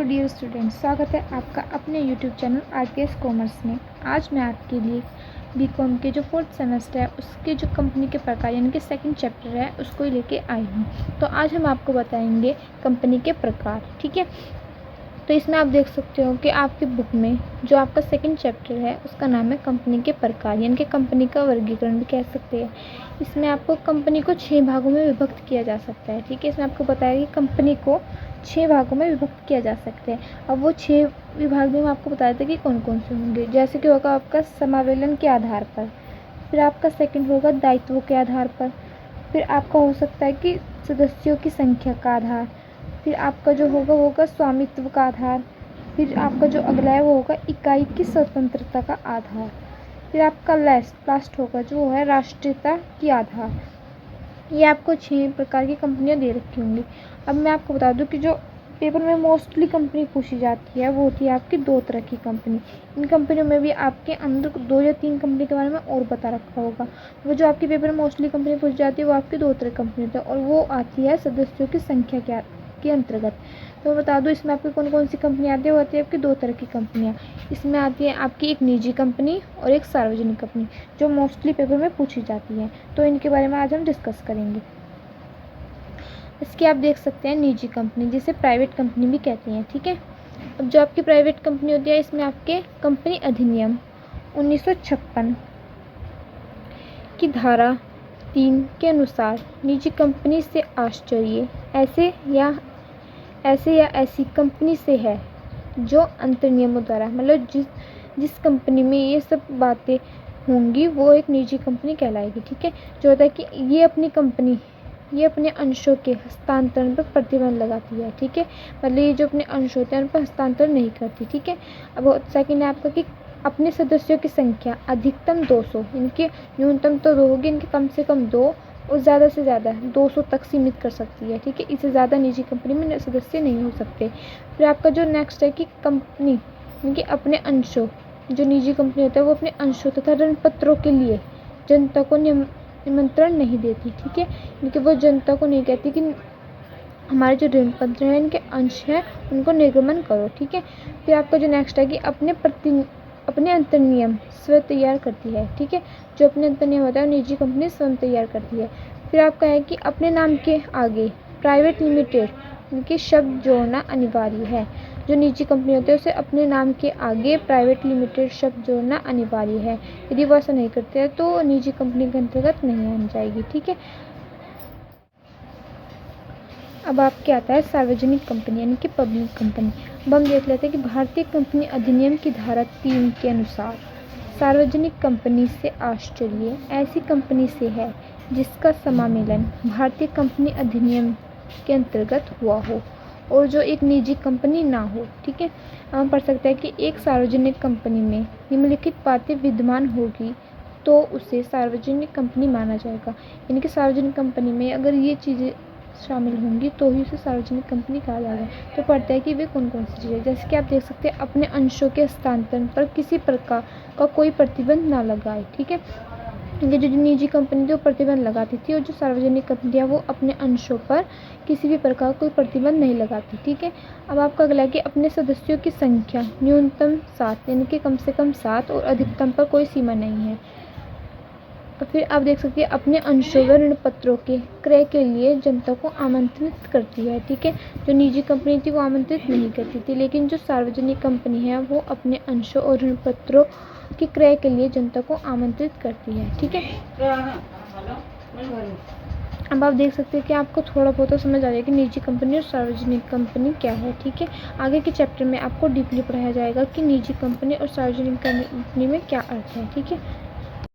Dear students, स्वागत है आपका अपने यूट्यूब चैनल आरकेएस कॉमर्स में। आज मैं आपके लिए बीकॉम के जो 4th सेमेस्टर है उसके जो कंपनी के प्रकार यानी कि सेकंड चैप्टर है उसको ही लेके आई हूँ। तो आज हम आपको बताएंगे कंपनी के प्रकार। ठीक है, तो इसमें आप देख सकते हो कि आपकी बुक में जो आपका सेकंड चैप्टर है उसका नाम है कंपनी के प्रकार यानी कि कंपनी का वर्गीकरण भी कह सकते हैं। इसमें आपको कंपनी को 6 भागों में विभक्त किया जा सकता है। ठीक है, इसमें आपको बताया कि कंपनी को 6 भागों में विभक्त किया जा सकता है। अब वो 6 विभाग में हम आपको बताया था कि कौन कौन से होंगे। जैसे कि होगा आपका समावेलन के आधार पर, फिर आपका सेकंड होगा दायित्वों के आधार पर, फिर आपका हो सकता है कि सदस्यों की संख्या का आधार, फिर आपका जो होगा वो होगा स्वामित्व का आधार, फिर आपका जो अगला है वो होगा इकाई की स्वतंत्रता का आधार, फिर आपका लास्ट होगा जो है राष्ट्रीयता की आधार। ये आपको 6 प्रकार की कंपनियां दे रखी होंगी। अब मैं आपको बता दूं कि जो पेपर में मोस्टली कंपनी पूछी जाती है वो होती है आपकी 2 तरह की कंपनी। इन कंपनियों में भी आपके अंदर 2 या 3 कंपनी के बारे में और बता रखा होगा। वो जो आपके पेपर में मोस्टली कंपनी पूछी जाती है वो आपकी 2 तरह की कंपनी होती है और वो आती है सदस्यों की संख्या के अंतर्गत। तो बता दूं इसमें आपकी कौन कौन सी कंपनी आती है। वो आती है आपकी 2 तरह की कंपनियाँ। इसमें आती है आपकी एक निजी कंपनी और एक सार्वजनिक कंपनी जो मोस्टली पेपर में पूछी जाती है। तो इनके बारे में आज हम डिस्कस करेंगे। इसके आप देख सकते हैं निजी कंपनी जिसे प्राइवेट कंपनी भी कहते हैं। ठीक है, अब जो आपकी प्राइवेट कंपनी होती है इसमें आपके कंपनी अधिनियम 1956 की धारा 3 के अनुसार निजी कंपनी से आश्चर्य ऐसे या ऐसी कंपनी से है जो अंतर्नियमों द्वारा मतलब जिस कंपनी में ये सब बातें होंगी वो एक निजी कंपनी कहलाएगी। ठीक है, जो होता है कि ये अपने अंशों के हस्तांतरण पर प्रतिबंध लगाती है। ठीक है, मतलब ये जो अपने अंश होते हैं उन पर हस्तांतरण नहीं करती। ठीक है, अब सेकंड है आपका कि अपने सदस्यों की संख्या अधिकतम 200, इनके न्यूनतम तो 2 होगी, इनके कम से कम 2 और ज़्यादा से ज़्यादा 200 तक सीमित कर सकती है। ठीक है, इससे ज़्यादा निजी कंपनी में सदस्य नहीं हो सकते। फिर आपका जो नेक्स्ट है कि कंपनी इनके अपने अंशों, जो निजी कंपनी होता है वो अपने अंशों तथा ऋण पत्रों के लिए जनता को निमंत्रण नहीं देती। ठीक है, क्योंकि वो जनता को नहीं कहती कि हमारे जो ऋण पत्र हैं इनके अंश हैं उनको निर्गमन करो। ठीक है, फिर आपका जो नेक्स्ट है कि अपने अंतर्नियम स्वयं तैयार करती है। ठीक है, जो अपने अंतर्नियम होता है निजी कंपनी स्वयं तैयार करती है। फिर आपका है कि अपने नाम के आगे प्राइवेट लिमिटेड इनके शब्द जोड़ना अनिवार्य है। जो निजी कंपनी होती है उसे अपने नाम के आगे प्राइवेट लिमिटेड शब्द जोड़ना अनिवार्य है। यदि वो ऐसा नहीं करते हैं तो निजी कंपनी के अंतर्गत नहीं आनी जाएगी। ठीक है, अब आपके आता है सार्वजनिक कंपनी यानी कि पब्लिक कंपनी। अब हम देख लेते हैं कि भारतीय कंपनी अधिनियम की धारा 3 के अनुसार सार्वजनिक कंपनी से आश्चर्य ऐसी कंपनी से है जिसका समामेलन भारतीय कंपनी अधिनियम के अंतर्गत हुआ हो और जो एक निजी कंपनी ना हो। ठीक है, हम पढ़ सकते हैं कि एक सार्वजनिक कंपनी में निम्नलिखित बातें विद्यमान होगी तो उसे सार्वजनिक कंपनी माना जाएगा। यानी कि सार्वजनिक कंपनी में अगर ये चीज़ें शामिल होंगी तो ही उसे सार्वजनिक कंपनी कहा जाएगा। तो पढ़ते हैं कि वे कौन कौन सी चीज़ें, जैसे कि आप देख सकते हैं अपने अंशों के हस्तांतरण पर किसी प्रकार का कोई प्रतिबंध ना लगाए। ठीक है, क्योंकि जो निजी कंपनी थी प्रतिबंध लगाती थी और जो सार्वजनिक कंपनी है वो अपने अंशों पर किसी भी प्रकार कोई प्रतिबंध नहीं लगाती। ठीक है, अब आपका अगला है कि अपने सदस्यों की संख्या न्यूनतम 7 यानी कि कम से कम 7 और अधिकतम पर कोई सीमा नहीं है। तो फिर आप देख सकते हैं अपने अंशों व ऋण पत्रों के क्रय के लिए जनता को आमंत्रित करती है। ठीक है, जो निजी कंपनी थी वो आमंत्रित नहीं करती थी, लेकिन जो सार्वजनिक कंपनी है वो अपने अंशों और ऋण पत्रों के क्रय के लिए जनता को आमंत्रित करती है। ठीक है, अब आप देख सकते हैं कि आपको थोड़ा बहुत तो समझ आ जाएगा कि निजी कंपनी और सार्वजनिक कंपनी क्या है। ठीक है, आगे के चैप्टर में आपको डीपली पढ़ाया जाएगा कि निजी कंपनी और सार्वजनिक कंपनी में क्या अर्थ है। ठीक है।